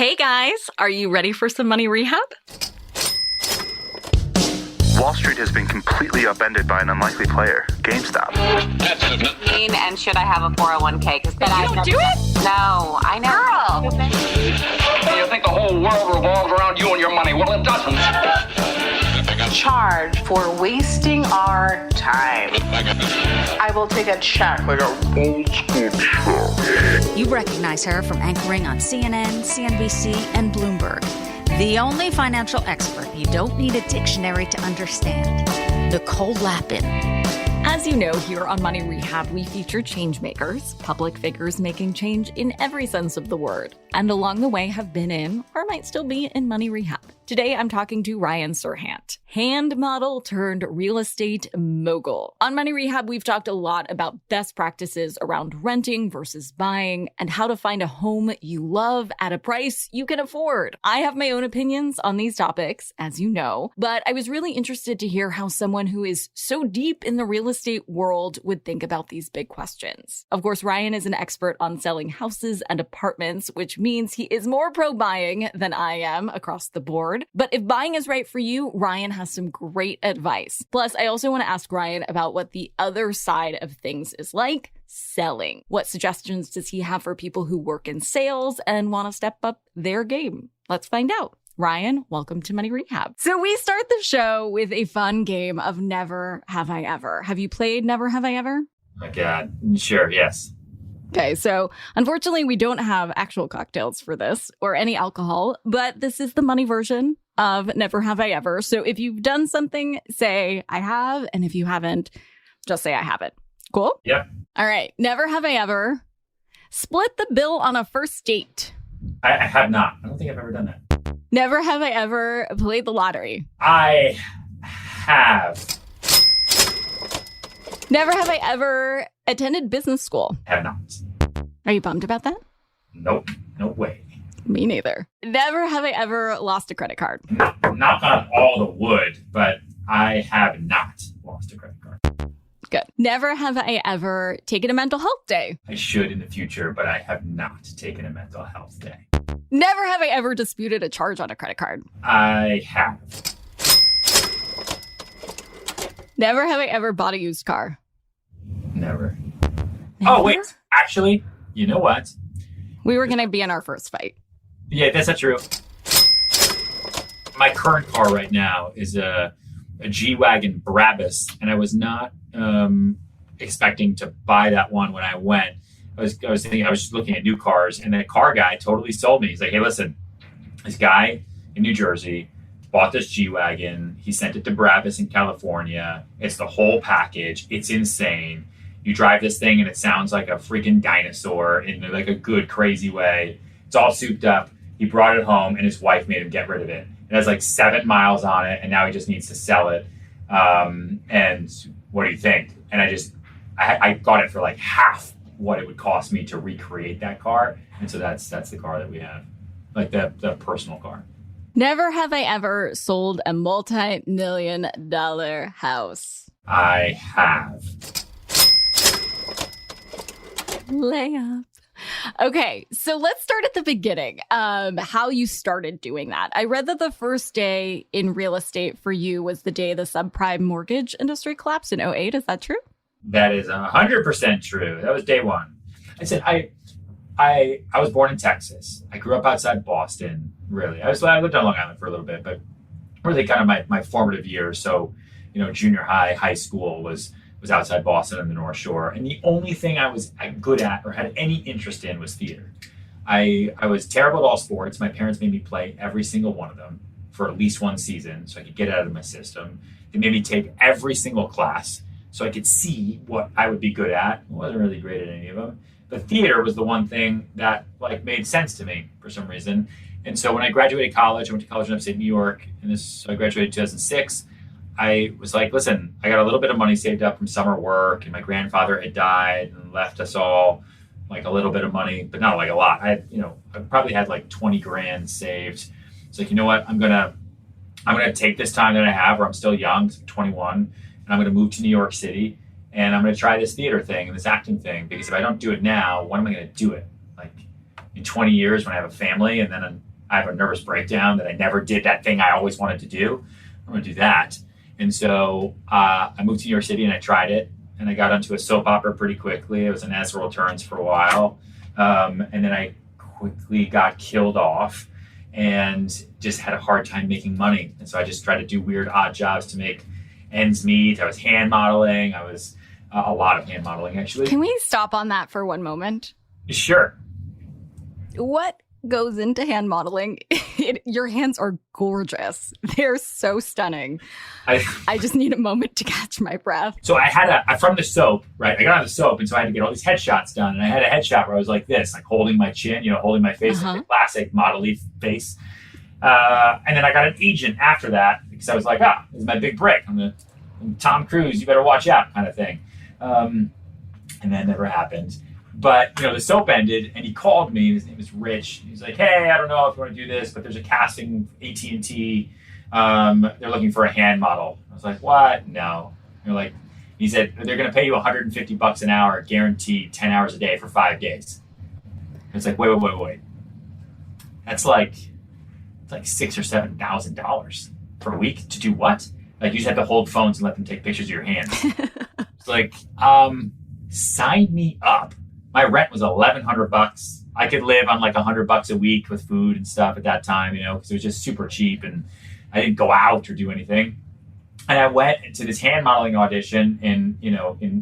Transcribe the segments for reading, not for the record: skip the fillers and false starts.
Hey guys, are you ready for some money rehab? Wall Street has been completely upended by an unlikely player, GameStop. And should I have a 401k? Because You don't do it? No, I know. Girl. You think the whole world revolves around you and your money? Well, it doesn't. Charge for wasting our time. I will take a check. Like a old school check. You recognize her from anchoring on CNN, CNBC, and Bloomberg. The only financial expert you don't need a dictionary to understand. Nicole Lapin. As you know, here on Money Rehab, we feature change makers, public figures making change in every sense of the word, and along the way have been in, or might still be in, Money Rehab. Today, I'm talking to Ryan Serhant, hand model turned real estate mogul. On Money Rehab, we've talked a lot about best practices around renting versus buying and how to find a home you love at a price you can afford. I have my own opinions on these topics, as you know, but I was really interested to hear how someone who is so deep in the real estate world would think about these big questions. Of course, Ryan is an expert on selling houses and apartments, which means he is more pro-buying than I am across the board. But if buying is right for you, Ryan has some great advice. Plus, I also want to ask Ryan about what the other side of things is like, selling. What suggestions does he have for people who work in sales and want to step up their game? Let's find out. Ryan, welcome to Money Rehab. So we start the show with a fun game of Never Have I Ever. Have you played Never Have I Ever? My God. Sure, yes. Okay, so unfortunately, we don't have actual cocktails for this or any alcohol, but this is the money version of Never Have I Ever. So if you've done something, say I have, and if you haven't, just say I haven't. Cool? Yep. All right. Never have I ever split the bill on a first date. I have not. I don't think I've ever done that. Never have I ever played the lottery. I have. Never have I ever attended business school. Have not. Are you bummed about that? Nope. No way. Me neither. Never have I ever lost a credit card. Knock on all the wood, but I have not lost a credit card. Good. Never have I ever taken a mental health day. I should in the future, but I have not taken a mental health day. Never have I ever disputed a charge on a credit card. I have. Never have I ever bought a used car. Never. Never? Oh, wait. Actually, you know what? We were going to be in our first fight. Yeah, that's not true. My current car right now is a G-Wagon Brabus, and I was not expecting to buy that one when I went. I was thinking, I was just looking at new cars, and the car guy totally sold me. He's like, hey, listen, this guy in New Jersey bought this G-Wagon. He sent it to Brabus in California. It's the whole package. It's insane. You drive this thing and it sounds like a freaking dinosaur in like a good, crazy way. It's all souped up. He brought it home and his wife made him get rid of it. It has like 7 miles on it and now he just needs to sell it. And what do you think? And I got it for like half what it would cost me to recreate that car. And so that's the car that we have, like the personal car. Never have I ever sold a multi-million-dollar house. I have. Layup. Okay, so let's start at the beginning. How you started doing that. I read that the first day in real estate for you was the day the subprime mortgage industry collapsed in '08. Is that true? That is 100% true. That was day one. I said, I was born in Texas. I grew up outside Boston, really. I lived on Long Island for a little bit, but really kind of my formative years. So, junior high, high school was outside Boston and the North Shore. And the only thing I was good at or had any interest in was theater. I was terrible at all sports. My parents made me play every single one of them for at least one season so I could get it out of my system. They made me take every single class so I could see what I would be good at. I wasn't really great at any of them. But theater was the one thing that made sense to me for some reason. And so when I graduated college, I went to college in upstate New York, and I graduated in 2006. I was like, listen, I got a little bit of money saved up from summer work, and my grandfather had died and left us all like a little bit of money, but not like a lot. I probably had like 20 grand saved. It's like, you know what? I'm gonna take this time that I have, where I'm still young, 21, and I'm gonna move to New York City, and I'm gonna try this theater thing and this acting thing, because if I don't do it now, when am I gonna do it? Like in 20 years when I have a family, and then I have a nervous breakdown that I never did that thing I always wanted to do. I'm going to do that. And so I moved to New York City and I tried it. And I got onto a soap opera pretty quickly. I was in Esseral Turns for a while. And then I quickly got killed off and just had a hard time making money. And so I just tried to do weird, odd jobs to make ends meet. I was hand modeling. I was a lot of hand modeling, actually. Can we stop on that for one moment? Sure. What goes into hand modeling? Your hands are gorgeous. They're so stunning. I just need a moment to catch my breath. So I had from the soap, right? I got on the soap, and so I had to get all these headshots done. And I had a headshot where I was like this, like holding my chin, holding my face, like the classic model-y face. And then I got an agent after that because I was like, this is my big break. I'm Tom Cruise, you better watch out kind of thing. And that never happened. But, the soap ended, and he called me. His name is Rich. He's like, hey, I don't know if you want to do this, but there's a casting, AT&T. They're looking for a hand model. I was like, what? No. He said, they're going to pay you $150 an hour, guaranteed 10 hours a day for 5 days. It's like, wait. That's like $6,000 or $7,000 per week to do what? Like, you just have to hold phones and let them take pictures of your hands. It's like, sign me up. My rent was $1,100. I could live on like $100 a week with food and stuff at that time, because it was just super cheap and I didn't go out or do anything. And I went to this hand modeling audition in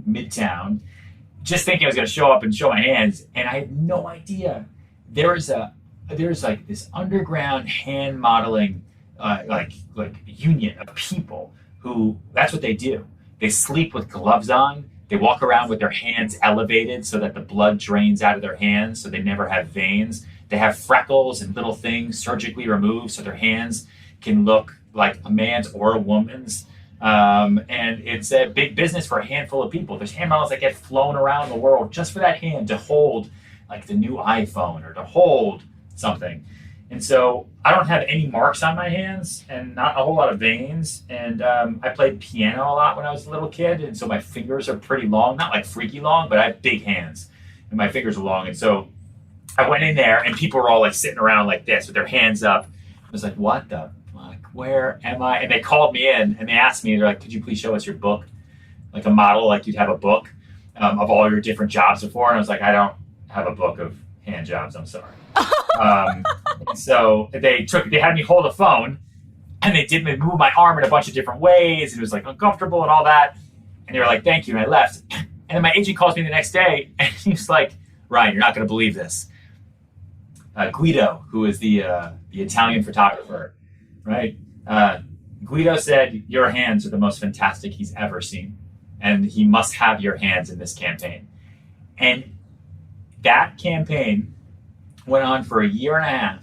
Midtown, just thinking I was going to show up and show my hands. And I had no idea there's like this underground hand modeling, like union of people who, that's what they do. They sleep with gloves on. They walk around with their hands elevated so that the blood drains out of their hands so they never have veins. They have freckles and little things surgically removed so their hands can look like a man's or a woman's. And it's a big business for a handful of people. There's hand models that get flown around the world just for that hand to hold like the new iPhone or to hold something. And so I don't have any marks on my hands and not a whole lot of veins. And I played piano a lot when I was a little kid. And so my fingers are pretty long, not like freaky long, but I have big hands and my fingers are long. And so I went in there and people were all like sitting around like this with their hands up. I was like, what the fuck? Where am I? And they called me in and they asked me, they're like, could you please show us your book? Like a model, like you'd have a book of all your different jobs before. And I was like, I don't have a book of hand jobs. I'm sorry. So they had me hold a phone and they move my arm in a bunch of different ways. And it was like uncomfortable and all that. And they were like, thank you. And I left. And then my agent calls me the next day and he's like, Ryan, you're not going to believe this. Guido, who is the Italian photographer, right? Guido said, your hands are the most fantastic he's ever seen. And he must have your hands in this campaign. And that campaign went on for 1.5 years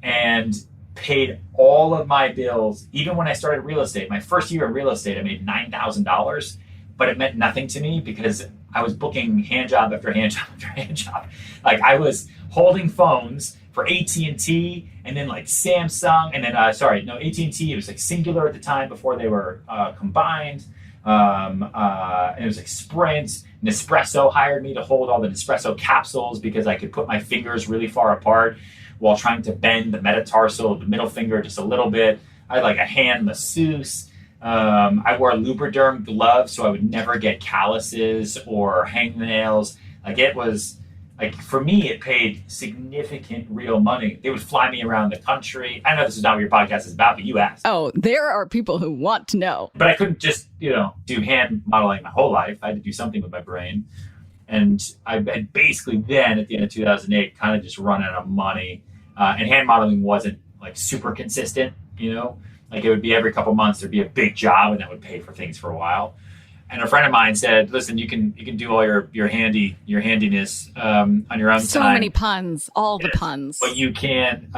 and paid all of my bills. Even when I started real estate, my first year in real estate, I made $9,000, but it meant nothing to me because I was booking hand job after hand job after hand job. Like I was holding phones for AT&T and then like Samsung and then, AT&T, it was like Singular at the time before they were combined. And it was like Sprint. Nespresso hired me to hold all the Nespresso capsules because I could put my fingers really far apart while trying to bend the metatarsal of the middle finger just a little bit. I had like a hand masseuse. I wore Lubriderm gloves so I would never get calluses or hangnails. Like it was like, for me, it paid significant real money. They would fly me around the country. I know this is not what your podcast is about, but you asked. Oh, there are people who want to know. But I couldn't just, do hand modeling my whole life. I had to do something with my brain. And I had basically then, at the end of 2008, kind of just run out of money. And hand modeling wasn't like super consistent, Like it would be every couple months, there'd be a big job and that would pay for things for a while. And a friend of mine said, listen, you can do all your handiness on your own time. So many puns, all the puns. But you can't,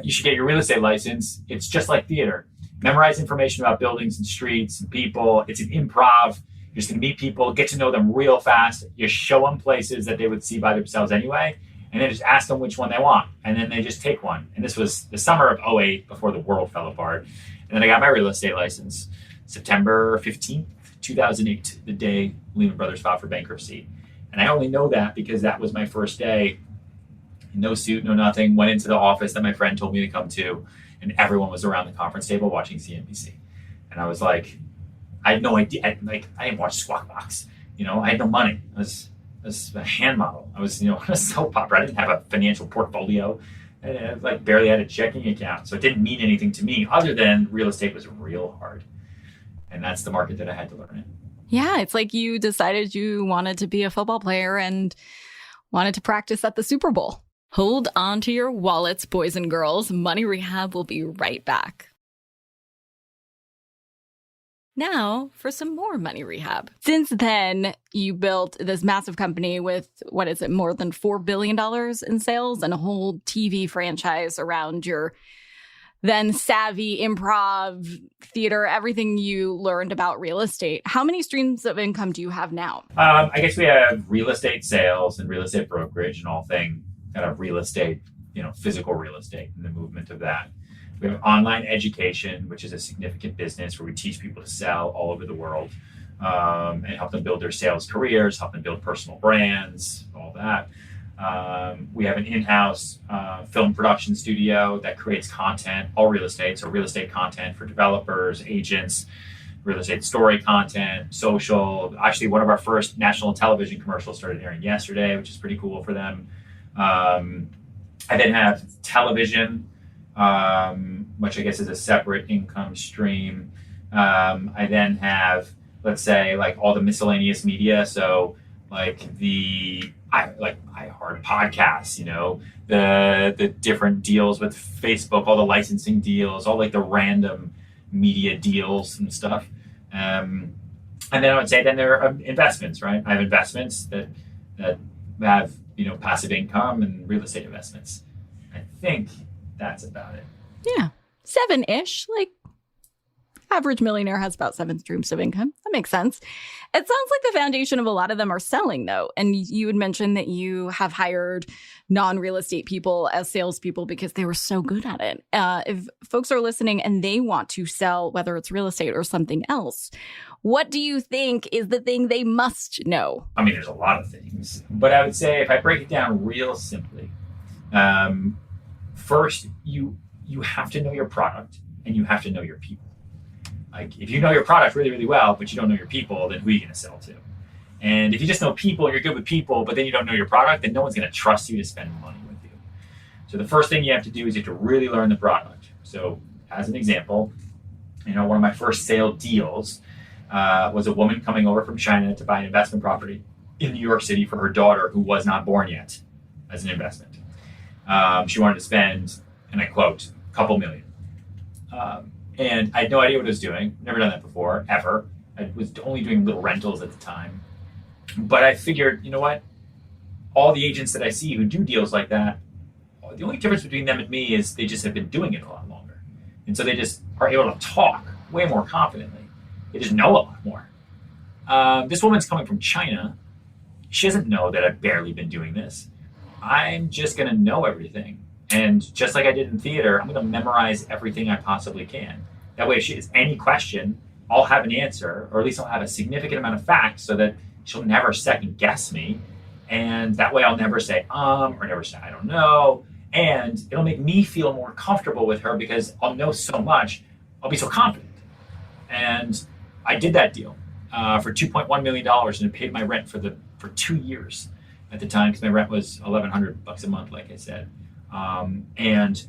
you should get your real estate license. It's just like theater. Memorize information about buildings and streets and people. It's an improv. You're just going to meet people, get to know them real fast. You show them places that they would see by themselves anyway. And then just ask them which one they want. And then they just take one. And this was the summer of 2008 before the world fell apart. And then I got my real estate license September 15th. 2008, the day Lehman Brothers filed for bankruptcy. And I only know that because that was my first day no suit, no nothing, went into the office that my friend told me to come to, and everyone was around the conference table watching CNBC. And I was like, I had no idea. I didn't watch Squawk Box. I had no money. I was a hand model. I was, a soap opera. I didn't have a financial portfolio. I barely had a checking account. So it didn't mean anything to me other than real estate was real hard. And that's the market that I had to learn in. Yeah, it's like you decided you wanted to be a football player and wanted to practice at the Super Bowl. Hold on to your wallets, boys and girls. Money Rehab will be right back. Now for some more Money Rehab. Since then, you built this massive company with, more than $4 billion in sales and a whole TV franchise around your then savvy improv, theater, everything you learned about real estate. How many streams of income do you have now? I guess we have real estate sales and real estate brokerage and all thing kind of real estate, physical real estate and the movement of that. We have online education, which is a significant business where we teach people to sell all over the world and help them build their sales careers, help them build personal brands, all that. We have an in-house film production studio that creates content, all real estate. So real estate content for developers, agents, real estate story content, social. Actually, one of our first national television commercials started airing yesterday, which is pretty cool for them. I then have television, which I guess is a separate income stream. I then have, let's say, all the miscellaneous media. So the iHeart podcasts, the different deals with Facebook, all the licensing deals, all the random media deals and stuff. And then I would say then there are investments, right? I have investments that have, passive income and real estate investments. I think that's about it. Yeah. 7-ish. Average millionaire has about 7 streams of income. That makes sense. It sounds like the foundation of a lot of them are selling, though. And you had mentioned that you have hired non-real estate people as salespeople because they were so good at it. If folks are listening and they want to sell, whether it's real estate or something else, what do you think is the thing they must know? I mean, there's a lot of things. But I would say if I break it down real simply, first, you have to know your product and you have to know your people. If you know your product really, really well, but you don't know your people, then who are you going to sell to? And if you just know people, you're good with people, but then you don't know your product, then no one's going to trust you to spend money with you. So the first thing you have to do is you have to really learn the product. So as an example, one of my first sale deals was a woman coming over from China to buy an investment property in New York City for her daughter who was not born yet as an investment. She wanted to spend, and I quote, a couple million. And I had no idea what I was doing. Never done that before, ever. I was only doing little rentals at the time. But I figured, all the agents that I see who do deals like that, the only difference between them and me is they just have been doing it a lot longer. And so they just are able to talk way more confidently. They just know a lot more. This woman's coming from China. She doesn't know that I've barely been doing this. I'm just going to know everything. And just like I did in theater, I'm going to memorize everything I possibly can. That way, if she has any question, I'll have an answer, or at least I'll have a significant amount of facts so that she'll never second guess me. And that way I'll never say, or never say, I don't know. And it'll make me feel more comfortable with her because I'll know so much. I'll be so confident. And I did that deal for $2.1 million and it paid my rent for 2 years at the time because my rent was $1,100 a month, like I said. And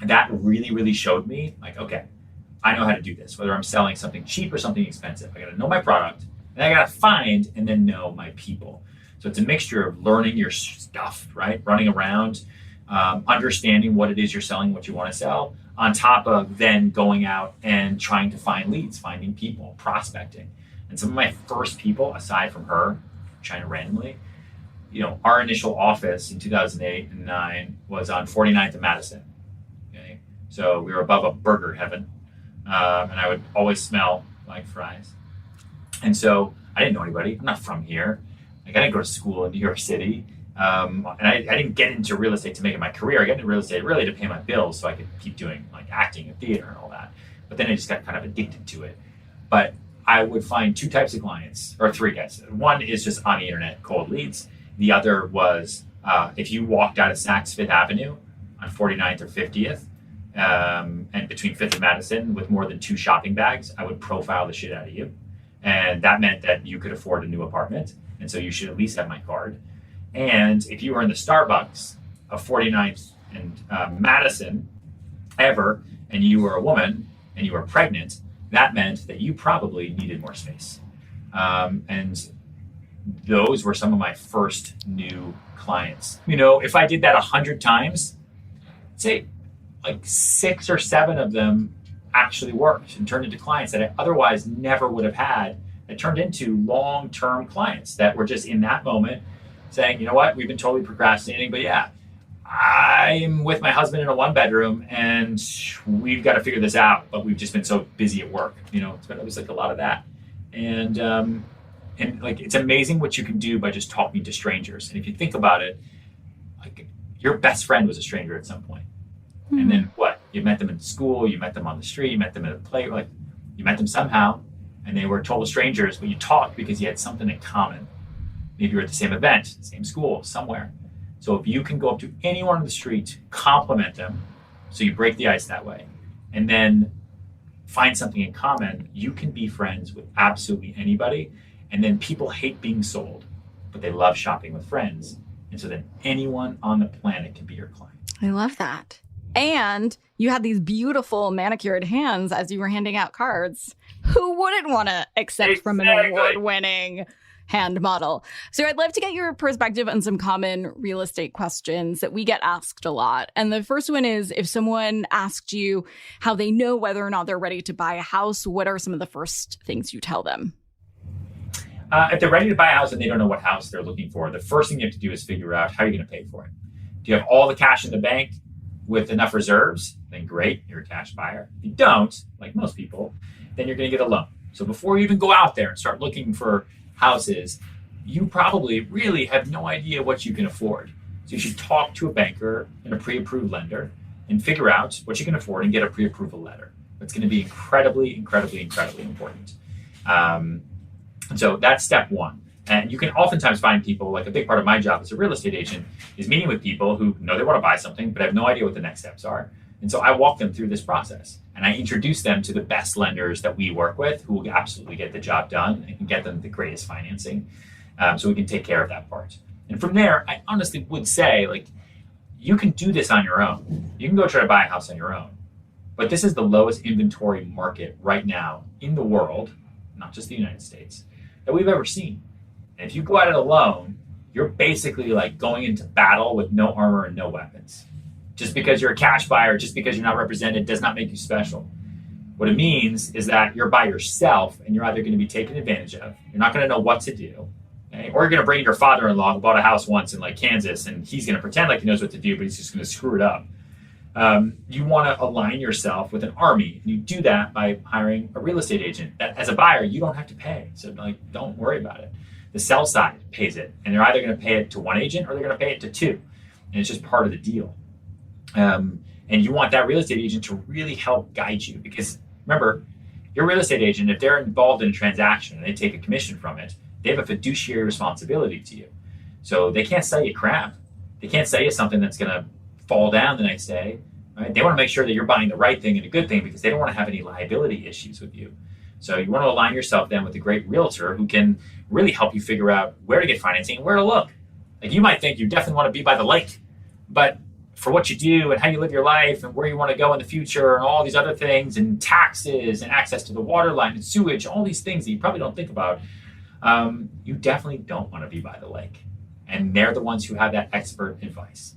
that really, really showed me okay, I know how to do this, whether I'm selling something cheap or something expensive. I got to know my product and I got to find and then know my people. So it's a mixture of learning your stuff, right? Running around, understanding what it is you're selling, what you want to sell, on top of then going out and trying to find leads, finding people, prospecting. And some of my first people, aside from her, China randomly, our initial office in 2008 and 9 was on 49th and Madison. Okay, so we were above a burger heaven, and I would always smell like fries. And so I didn't know anybody. I'm not from here. I didn't go to school in New York City, and I didn't get into real estate to make it my career. I got into real estate really to pay my bills, so I could keep doing acting and theater and all that. But then I just got kind of addicted to it. But I would find 2 types of clients, or 3 guys. One is just on the internet, cold leads. The other was If you walked out of Saks Fifth Avenue on 49th or 50th, and between 5th and Madison with more than 2 shopping bags, I would profile the shit out of you. And that meant that you could afford a new apartment. And so you should at least have my card. And if you were in the Starbucks of 49th and Madison ever, and you were a woman and you were pregnant, that meant that you probably needed more space. And those were some of my first new clients. If I did that 100 times, I'd say like 6 or 7 of them actually worked and turned into clients that I otherwise never would have had. It turned into long-term clients that were just in that moment saying, you know what, we've been totally procrastinating, but yeah, I'm with my husband in a 1-bedroom and we've got to figure this out, but we've just been so busy at work. It was like a lot of that. And like, it's amazing what you can do by just talking to strangers. And if you think about it, like, your best friend was a stranger at some point. Mm-hmm. And then what? You met them in school, you met them on the street, you met them at a play, like, you met them somehow, and they were total strangers, but you talked because you had something in common. Maybe you're at the same event, same school, somewhere. So if you can go up to anyone on the street, compliment them, so you break the ice that way, and then find something in common, you can be friends with absolutely anybody. And then people hate being sold, but they love shopping with friends. And so then anyone on the planet can be your client. I love that. And you had these beautiful manicured hands as you were handing out cards. Who wouldn't want to accept from an award-winning hand model? So I'd love to get your perspective on some common real estate questions that we get asked a lot. And the first one is, if someone asked you how they know whether or not they're ready to buy a house, what are some of the first things you tell them? If they're ready to buy a house and they don't know what house they're looking for, the first thing you have to do is figure out how you're going to pay for it. Do you have all the cash in the bank with enough reserves? Then great, you're a cash buyer. If you don't, like most people, then you're going to get a loan. So before you even go out there and start looking for houses, you probably really have no idea what you can afford. So you should talk to a banker and a pre-approved lender and figure out what you can afford and get a pre-approval letter. That's going to be incredibly, incredibly, incredibly important. And so that's step one. And you can oftentimes find people, like a big part of my job as a real estate agent is meeting with people who know they want to buy something, but have no idea what the next steps are. And so I walk them through this process and I introduce them to the best lenders that we work with who will absolutely get the job done and can get them the greatest financing. So we can take care of that part. And from there, I honestly would say, like, you can do this on your own. You can go try to buy a house on your own. But this is the lowest inventory market right now in the world, not just the United States, that we've ever seen. And if you go at it alone, you're basically like going into battle with no armor and no weapons. Just because you're a cash buyer, just because you're not represented, does not make you special. What it means is that you're by yourself and you're either going to be taken advantage of, you're not going to know what to do, okay? Or you're going to bring your father-in-law who bought a house once in like Kansas and he's going to pretend like he knows what to do, but he's just going to screw it up. You want to align yourself with an army. And you do that by hiring a real estate agent that as a buyer, you don't have to pay. So like, don't worry about it. The sell side pays it. And they're either going to pay it to one agent or they're going to pay it to 2. And it's just part of the deal. And you want that real estate agent to really help guide you. Because remember, your real estate agent, if they're involved in a transaction and they take a commission from it, they have a fiduciary responsibility to you. So they can't sell you crap. They can't sell you something that's going to fall down the next day. Right? They want to make sure that you're buying the right thing and a good thing because they don't want to have any liability issues with you. So you want to align yourself then with a great realtor who can really help you figure out where to get financing and where to look. Like, you might think you definitely want to be by the lake, but for what you do and how you live your life and where you want to go in the future and all these other things and taxes and access to the water line and sewage, all these things that you probably don't think about, you definitely don't want to be by the lake. And they're the ones who have that expert advice.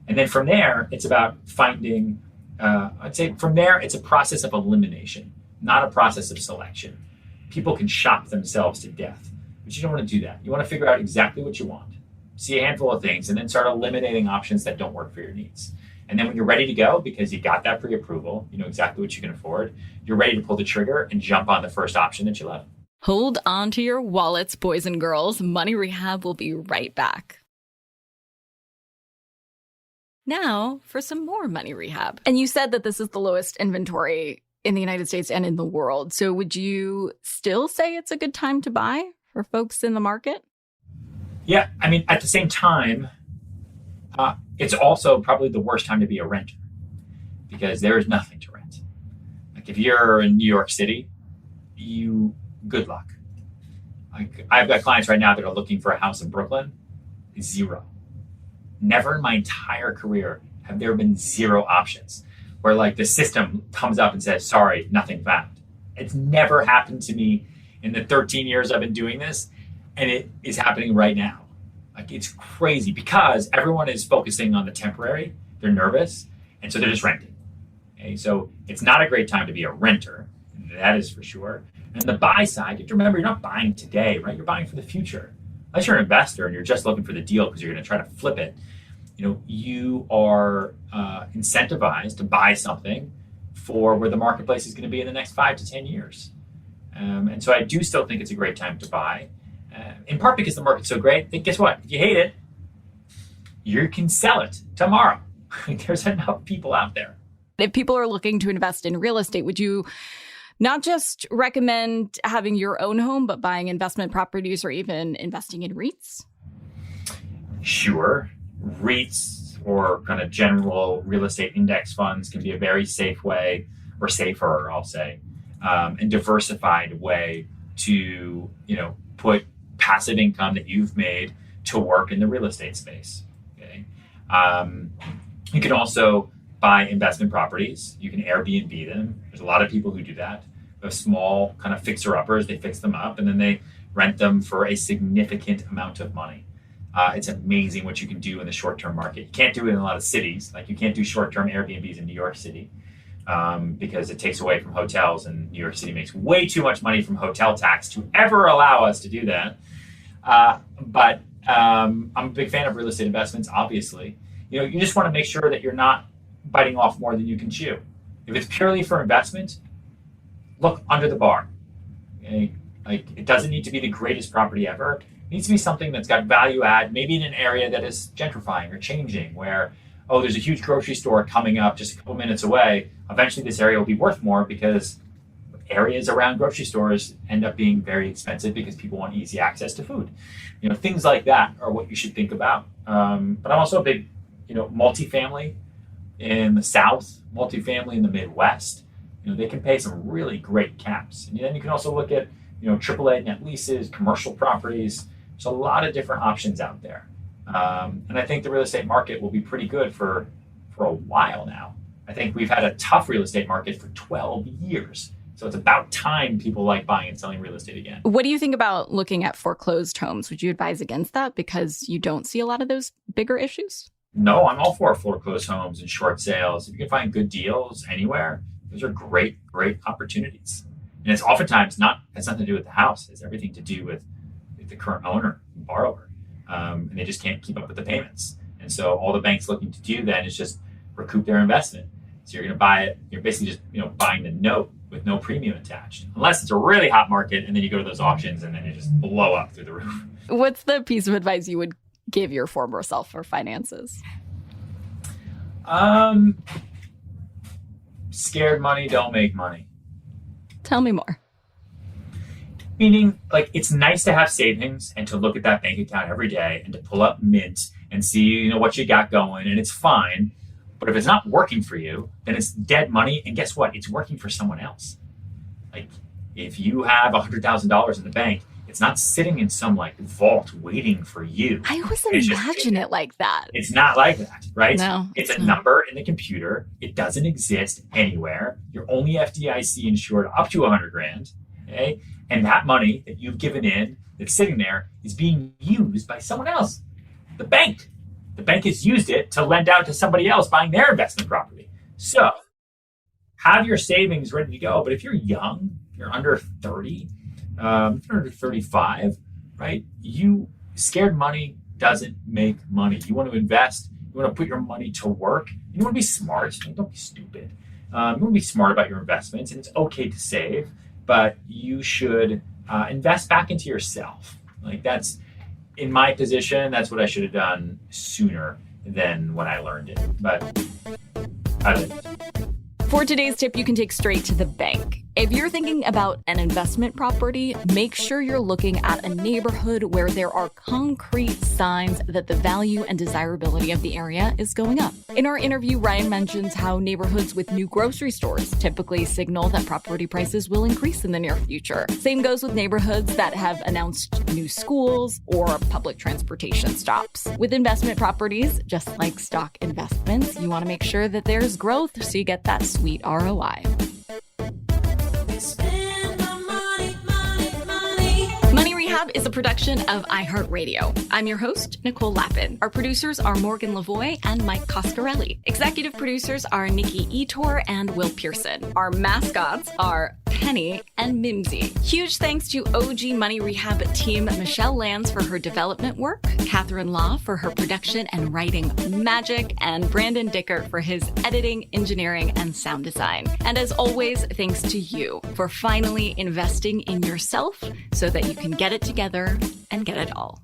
And then from there, it's about finding, I'd say from there, it's a process of elimination, not a process of selection. People can shop themselves to death, but you don't want to do that. You want to figure out exactly what you want, see a handful of things, and then start eliminating options that don't work for your needs. And then when you're ready to go, because you got that pre-approval, you know exactly what you can afford, you're ready to pull the trigger and jump on the first option that you love. Hold on to your wallets, boys and girls. Money Rehab will be right back. Now for some more Money Rehab. And you said that this is the lowest inventory in the United States and in the world. So would you still say it's a good time to buy for folks in the market? Yeah, I mean, at the same time, It's also probably the worst time to be a renter because there is nothing to rent. Like if you're in New York City, good luck. Like I've got clients right now that are looking for a house in Brooklyn. Zero. Never in my entire career have there been zero options where like the system comes up and says, sorry, nothing found. It's never happened to me in the 13 years I've been doing this. And it is happening right now. Like it's crazy because everyone is focusing on the temporary. They're nervous. And so they're just renting. Okay? So it's not a great time to be a renter. That is for sure. And the buy side, you have to remember, you're not buying today, right? You're buying for the future. Unless you're an investor and you're just looking for the deal because you're going to try to flip it, you are incentivized to buy something for where the marketplace is going to be in the next 5 to 10 years. And so I do still think it's a great time to buy, in part because the market's so great. Then guess what? If you hate it, you can sell it tomorrow. There's enough people out there. If people are looking to invest in real estate, would you not just recommend having your own home, but buying investment properties or even investing in REITs? Sure. REITs or kind of general real estate index funds can be a very safe way, or safer, I'll say, and diversified way to, put passive income that you've made to work in the real estate space. Okay. You can also buy investment properties. You can Airbnb them. There's a lot of people who do that. They have small kind of fixer-uppers. They fix them up and then they rent them for a significant amount of money. It's amazing what you can do in the short-term market. You can't do it in a lot of cities. Like you can't do short-term Airbnbs in New York City because it takes away from hotels, and New York City makes way too much money from hotel tax to ever allow us to do that. But I'm a big fan of real estate investments, obviously. You just want to make sure that you're not biting off more than you can chew. If it's purely for investment, look under the bar. Okay? Like it doesn't need to be the greatest property ever. It needs to be something that's got value add, maybe in an area that is gentrifying or changing, where, there's a huge grocery store coming up just a couple minutes away. Eventually this area will be worth more because areas around grocery stores end up being very expensive because people want easy access to food. Things like that are what you should think about. But I'm also a big, multifamily in the South, multifamily in the Midwest. They can pay some really great caps. And then you can also look at, AAA net leases, commercial properties. There's a lot of different options out there. And I think the real estate market will be pretty good for a while now. I think we've had a tough real estate market for 12 years. So it's about time people like buying and selling real estate again. What do you think about looking at foreclosed homes? Would you advise against that because you don't see a lot of those bigger issues? No, I'm all for foreclosed homes and short sales. If you can find good deals anywhere, those are great opportunities. And it's oftentimes has nothing to do with the house. It has everything to do with the current owner, borrower. And they just can't keep up with the payments. And so all the bank's looking to do then is just recoup their investment. So you're going to buy it. You're basically just, buying the note with no premium attached, unless it's a really hot market. And then you go to those auctions and then you just blow up through the roof. What's the piece of advice you would give your former self for finances? Scared money don't make money. Tell me more. Meaning, like, it's nice to have savings and to look at that bank account every day and to pull up Mint and see, what you got going, and it's fine. But if it's not working for you, then it's dead money. And guess what? It's working for someone else. Like, if you have $100,000 in the bank, it's not sitting in some vault waiting for you. I always imagine it like that. It's not like that, right? No, it's a number in the computer. It doesn't exist anywhere. You're only FDIC insured up to $100,000. Okay, and that money that you've given in, that's sitting there, is being used by someone else. The bank. The bank has used it to lend out to somebody else buying their investment property. So have your savings ready to go. But if you're young, you're under 30, if you're under 35, right? Scared money doesn't make money. You want to invest. You want to put your money to work. You want to be smart. Don't be stupid. You want to be smart about your investments, and it's okay to save, but you should invest back into yourself. That's, in my position, that's what I should have done sooner than when I learned it. But I didn't. For today's tip, you can take straight to the bank. If you're thinking about an investment property, make sure you're looking at a neighborhood where there are concrete signs that the value and desirability of the area is going up. In our interview, Ryan mentions how neighborhoods with new grocery stores typically signal that property prices will increase in the near future. Same goes with neighborhoods that have announced new schools or public transportation stops. With investment properties, just like stock investments, you want to make sure that there's growth so you get that sweet ROI. Money Rehab is a production of iHeartRadio. I'm your host, Nicole Lappin. Our producers are Morgan Lavoie and Mike Coscarelli. Executive producers are Nikki Etor and Will Pearson. Our mascots are Penny and Mimsy. Huge thanks to OG Money Rehab team Michelle Lands for her development work, Catherine Law for her production and writing magic, and Brandon Dicker for his editing, engineering, and sound design. And as always, thanks to you for finally investing in yourself so that you can get it together and get it all.